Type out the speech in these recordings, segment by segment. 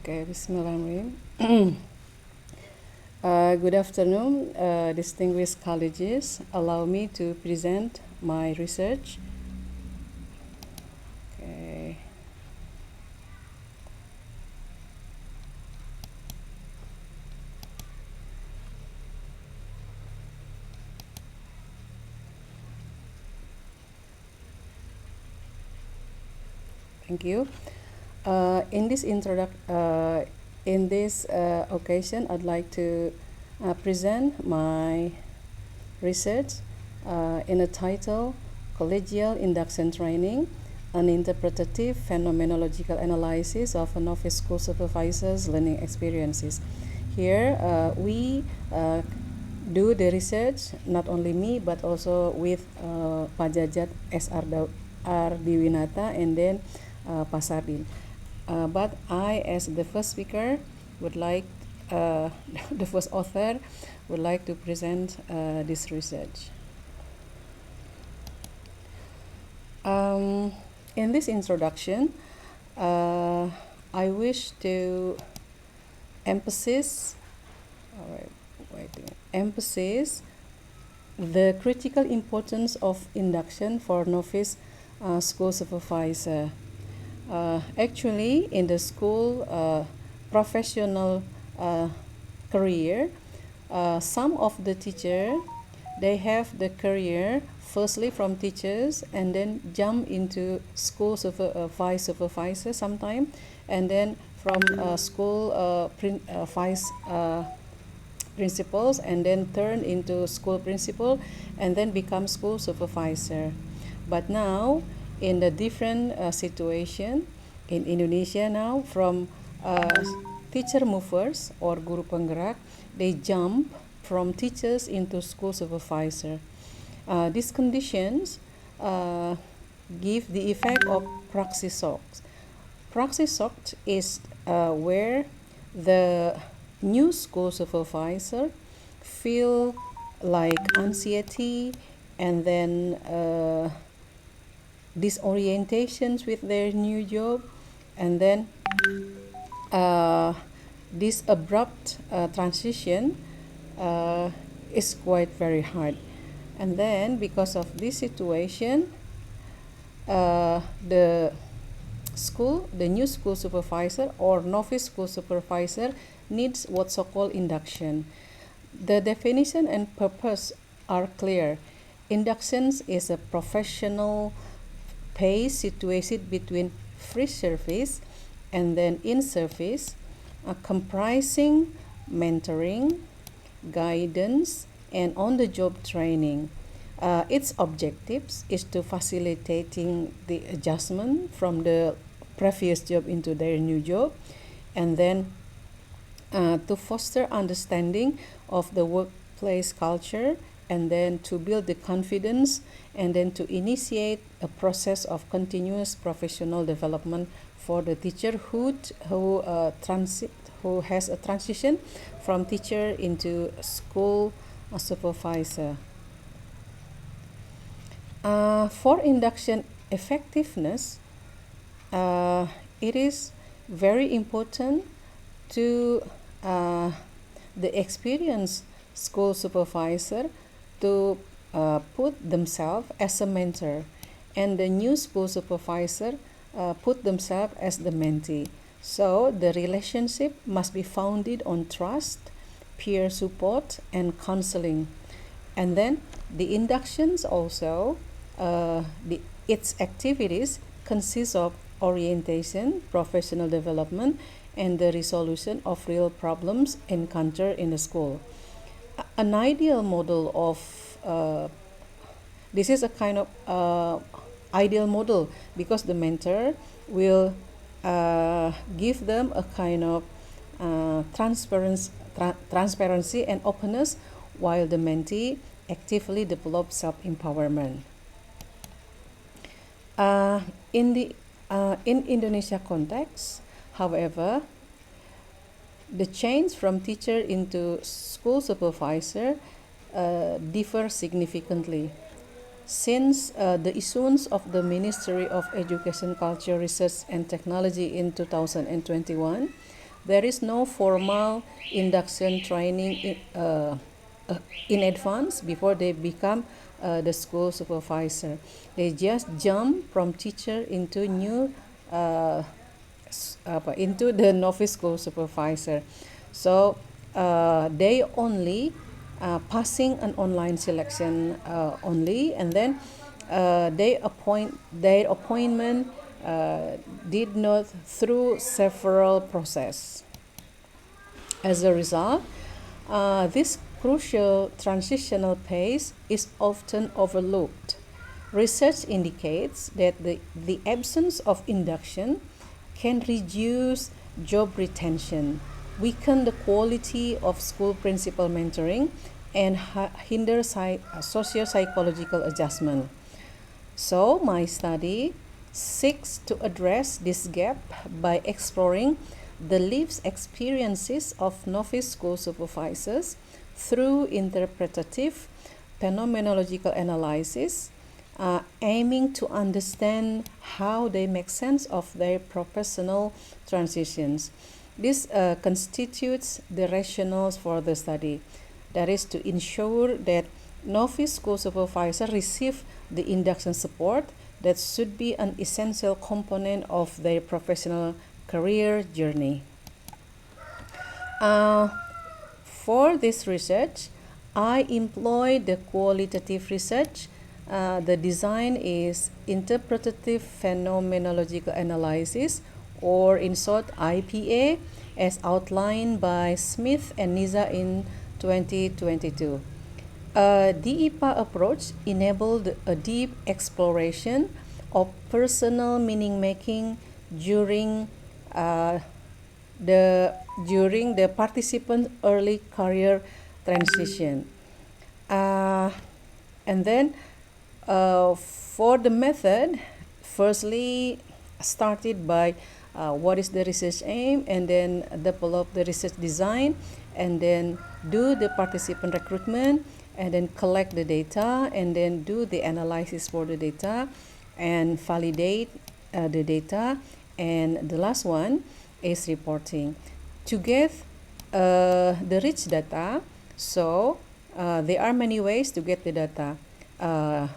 Okay, Bismillahirrahmanirrahim. Good afternoon, distinguished colleagues. Allow me to present my research. Okay. Thank you. In this occasion, I'd like to present my research in a title, Collegial Induction Training, an Interpretative Phenomenological Analysis of a Novice School Supervisor's Learning Experiences. Here, we do the research, not only me, but also with Pak Jajat S.R. Diwinata and then Pasardin. But I, as the first speaker, would like, the first author, would like to present this research. In this introduction, I wish to emphasize the critical importance of induction for novice school supervisor. Actually, in the school professional career, some of the teacher, they have the career firstly from teachers and then jump into school supervisor sometime, and then from school vice principals, and then turn into school principal, and then become school supervisor. But now, in the different situation in Indonesia now, from teacher movers or guru penggerak, they jump from teachers into school supervisor. These conditions give the effect of praxis shock. Praxis shock is where the new school supervisor feel like anxiety and then disorientations with their new job, and then this abrupt transition is quite very hard. And then because of this situation, the new school supervisor or novice school supervisor needs what's so-called induction. The definition and purpose are clear. Inductions is a professional pace situated between free service and then in-service, comprising mentoring, guidance, and on-the-job training. Its objectives is to facilitating the adjustment from the previous job into their new job, and then to foster understanding of the workplace culture, and then to build the confidence, and then to initiate a process of continuous professional development for the teacher who has a transition from teacher into school supervisor. For induction effectiveness, it is very important to the experienced school supervisor to put themselves as a mentor, and the new school supervisor put themselves as the mentee. So the relationship must be founded on trust, peer support, and counseling. And then the inductions also, its activities consist of orientation, professional development, and the resolution of real problems encountered in the school. An ideal model of this is a kind of ideal model, because the mentor will give them a kind of transparency and openness, while the mentee actively develops self-empowerment. In Indonesia context, however, the change from teacher into school supervisor differ significantly. Since the issuance of the Ministry of Education, Culture, Research and Technology in 2021, there is no formal induction training in advance before they become the school supervisor. They just jump from teacher into into the novice school supervisor. So they only passing an online selection only, and then their appointment did not through several process. As a result, this crucial transitional phase is often overlooked. Research indicates that the absence of induction can reduce job retention, weaken the quality of school principal mentoring, and hinder socio-psychological adjustment. So, my study seeks to address this gap by exploring the lived experiences of novice school supervisors through interpretative phenomenological analysis, aiming to understand how they make sense of their professional transitions. This constitutes the rationales for the study. That is to ensure that novice school supervisors receive the induction support that should be an essential component of their professional career journey. For this research, I employ the qualitative research. The design is interpretative phenomenological analysis, or in short IPA, as outlined by Smith and Niza in 2022. DEPA approach enabled a deep exploration of personal meaning making during the participant's early career transition. And then for the method, firstly started by what is the research aim, and then develop the research design, and then do the participant recruitment, and then collect the data, and then do the analysis for the data and validate the data, and the last one is reporting. To get the rich data, so there are many ways to get the data,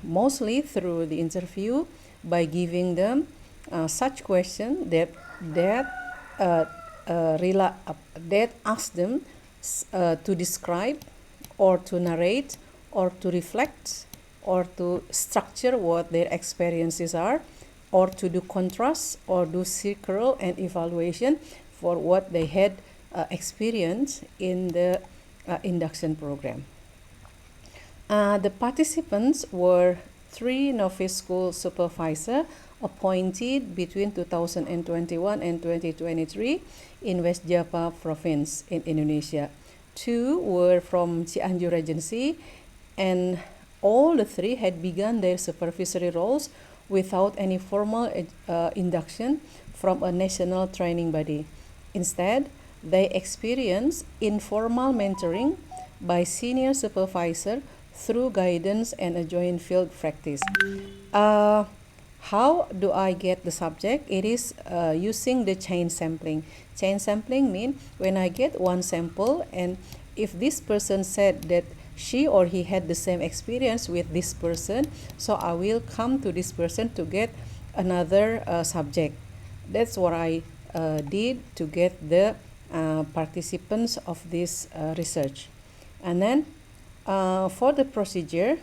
mostly through the interview, by giving them such question that ask them to describe, or to narrate, or to reflect, or to structure what their experiences are, or to do contrast, or do circle and evaluation for what they had experienced in the induction program. The participants were 3 novice school supervisors appointed between 2021 and 2023 in West Java province in Indonesia. 2 were from Cianjur Regency, and all the 3 had begun their supervisory roles without any formal induction from a national training body. Instead, they experienced informal mentoring by senior supervisor through guidance and a joint field practice. How do I get the subject? It is using the chain sampling. Chain sampling means when I get one sample, and if this person said that she or he had the same experience with this person, so I will come to this person to get another subject. That's what I did to get the participants of this research. And then for the procedure,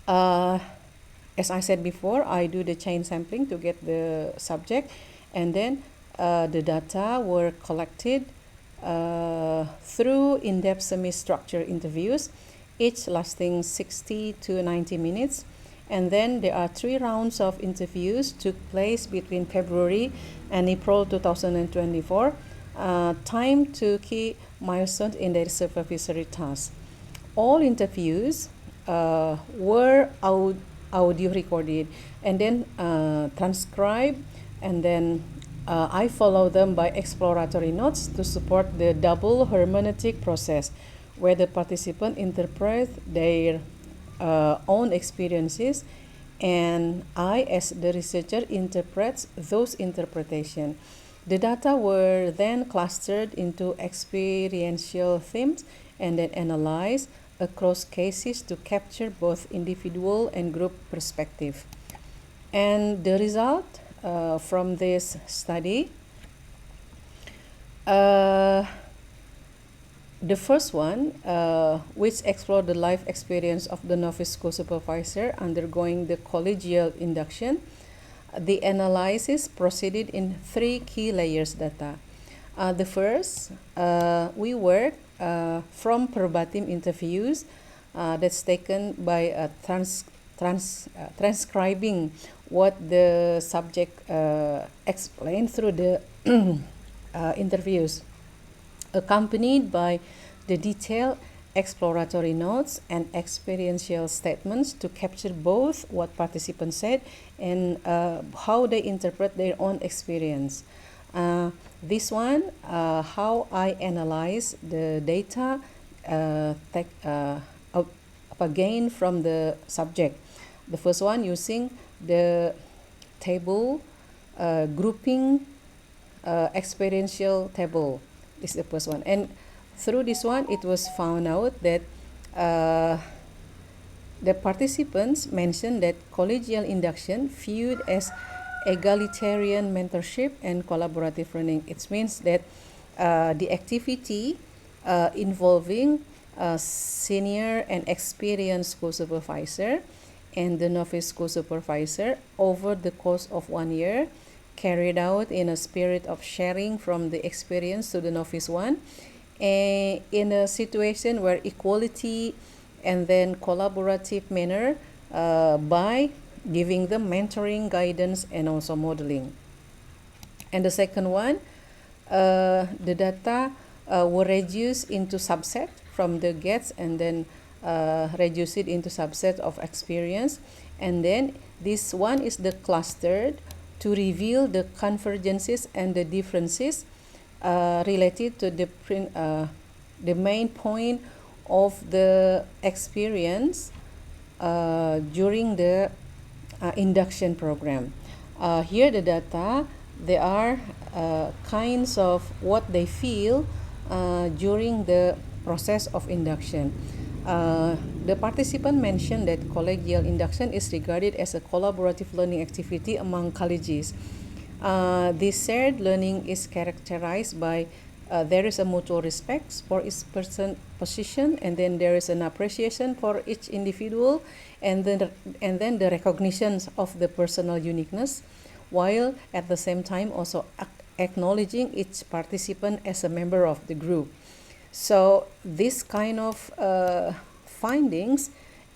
as I said before, I do the chain sampling to get the subject, and then the data were collected through in-depth semi-structured interviews, each lasting 60 to 90 minutes. And then there are 3 rounds of interviews took place between February and April 2024, time to key milestones in their supervisory tasks. All interviews were audio recorded and then transcribed, and then I follow them by exploratory notes to support the double hermeneutic process, where the participant interpret their own experiences, and I, as the researcher, interprets those interpretations. The data were then clustered into experiential themes and then analyzed across cases to capture both individual and group perspective. And the result from this study, the first one, which explored the life experience of the novice school supervisor undergoing the collegial induction, the analysis proceeded in 3 key layers data. The first, we work from verbatim interviews that's taken by transcribing what the subject explained through the interviews, accompanied by the detailed exploratory notes and experiential statements to capture both what participants said and how they interpret their own experience. This one, how I analyze the data gained from the subject. The first one using the table grouping experiential table is the first one, and through this one it was found out that the participants mentioned that collegial induction viewed as egalitarian mentorship and collaborative learning. It means that the activity involving senior and experienced school supervisor and the novice school supervisor over the course of 1 year, carried out in a spirit of sharing from the experience to the novice one, and in a situation where equality and then collaborative manner by giving them mentoring, guidance, and also modeling. And the second one, the data were reduced into subset from the gets and then reduce it into subset of experience, and then this one is the clustered to reveal the convergences and the differences related to the main point of the experience during the induction program. Here the data, there are kinds of what they feel during the process of induction. The participant mentioned that collegial induction is regarded as a collaborative learning activity among colleges. This shared learning is characterized by there is a mutual respect for each person's position, and then there is an appreciation for each individual, and then the recognition of the personal uniqueness, while at the same time also acknowledging each participant as a member of the group. So this kind of findings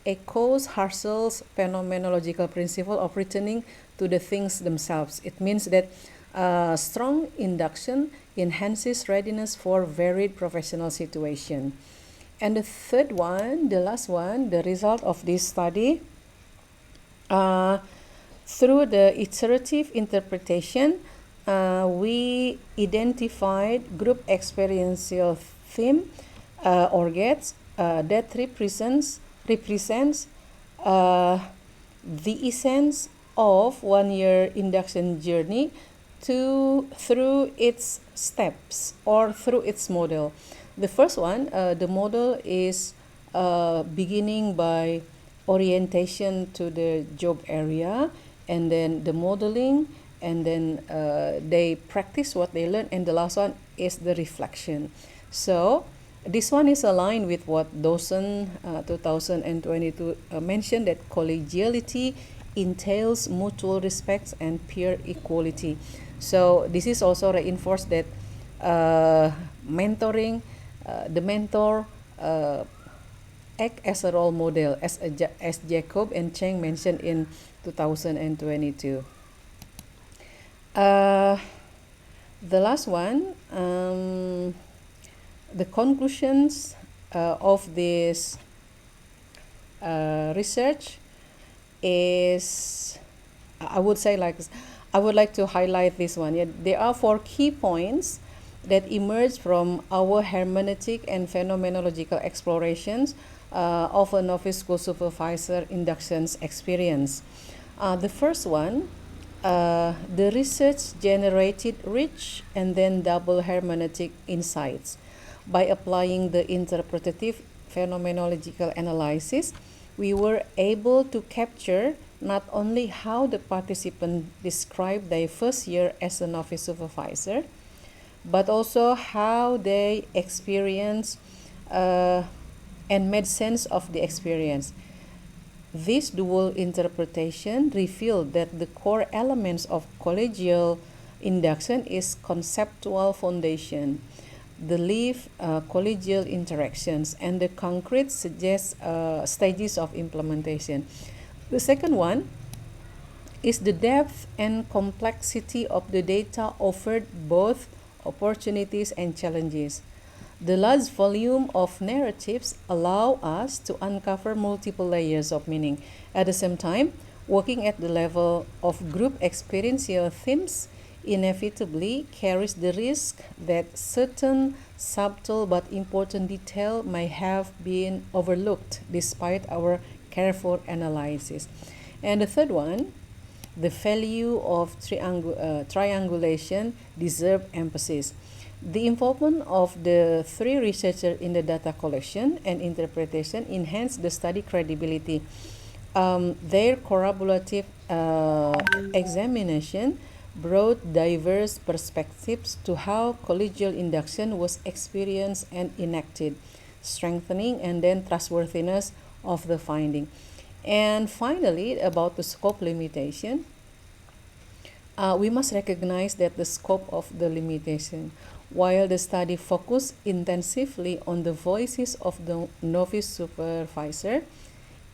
echoes Husserl's phenomenological principle of returning to the things themselves. It means that strong induction enhances readiness for varied professional situation. And the third one, the last one, the result of this study, through the iterative interpretation, we identified group experiential theme or gets that represents the essence of 1 year induction journey through its steps or through its model. The first one, the model is beginning by orientation to the job area, and then the modeling, and then they practice what they learn, and the last one is the reflection. So this one is aligned with what Dawson 2022 mentioned, that collegiality entails mutual respect and peer equality. So this is also reinforced that mentoring, the mentor act as a role model, as Jacob and Cheng mentioned in 2022. The last one, the conclusions of this research is, I would say like this. I would like to highlight this one. Yeah, there are 4 key points that emerge from our hermeneutic and phenomenological explorations of a novice school supervisor inductions experience. The first one, The research generated rich and then double hermeneutic insights. By applying the interpretative phenomenological analysis, we were able to capture not only how the participant described their first year as a novice supervisor, but also how they experienced uh, and made sense of the experience. This dual interpretation revealed that the core elements of collegial induction is conceptual foundation, the live collegial interactions, and the concrete stages of implementation. The second one is the depth and complexity of the data offered both opportunities and challenges. The large volume of narratives allow us to uncover multiple layers of meaning. At the same time, working at the level of group experiential themes inevitably carries the risk that certain subtle but important detail may have been overlooked despite our careful analysis. And the third one, the value of triangulation deserves emphasis. The involvement of the three researchers in the data collection and interpretation enhanced the study credibility. Their corroborative examination brought diverse perspectives to how collegial induction was experienced and enacted, strengthening and then trustworthiness of the finding. And finally, about the scope limitation, we must recognize that the scope of the limitation. While the study focused intensively on the voices of the novice supervisor,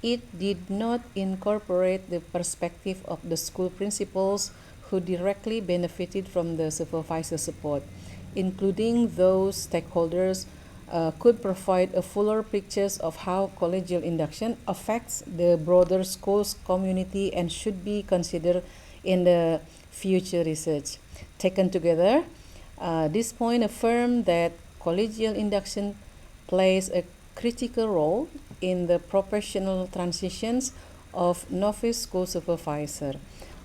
it did not incorporate the perspective of the school principals who directly benefited from the supervisor support, including those stakeholders could provide a fuller picture of how collegial induction affects the broader schools community and should be considered in the future research. Taken together, this point affirms that collegial induction plays a critical role in the professional transitions of novice school supervisor,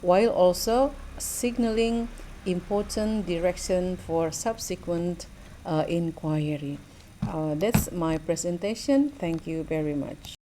while also signaling important direction for subsequent inquiry. That's my presentation. Thank you very much.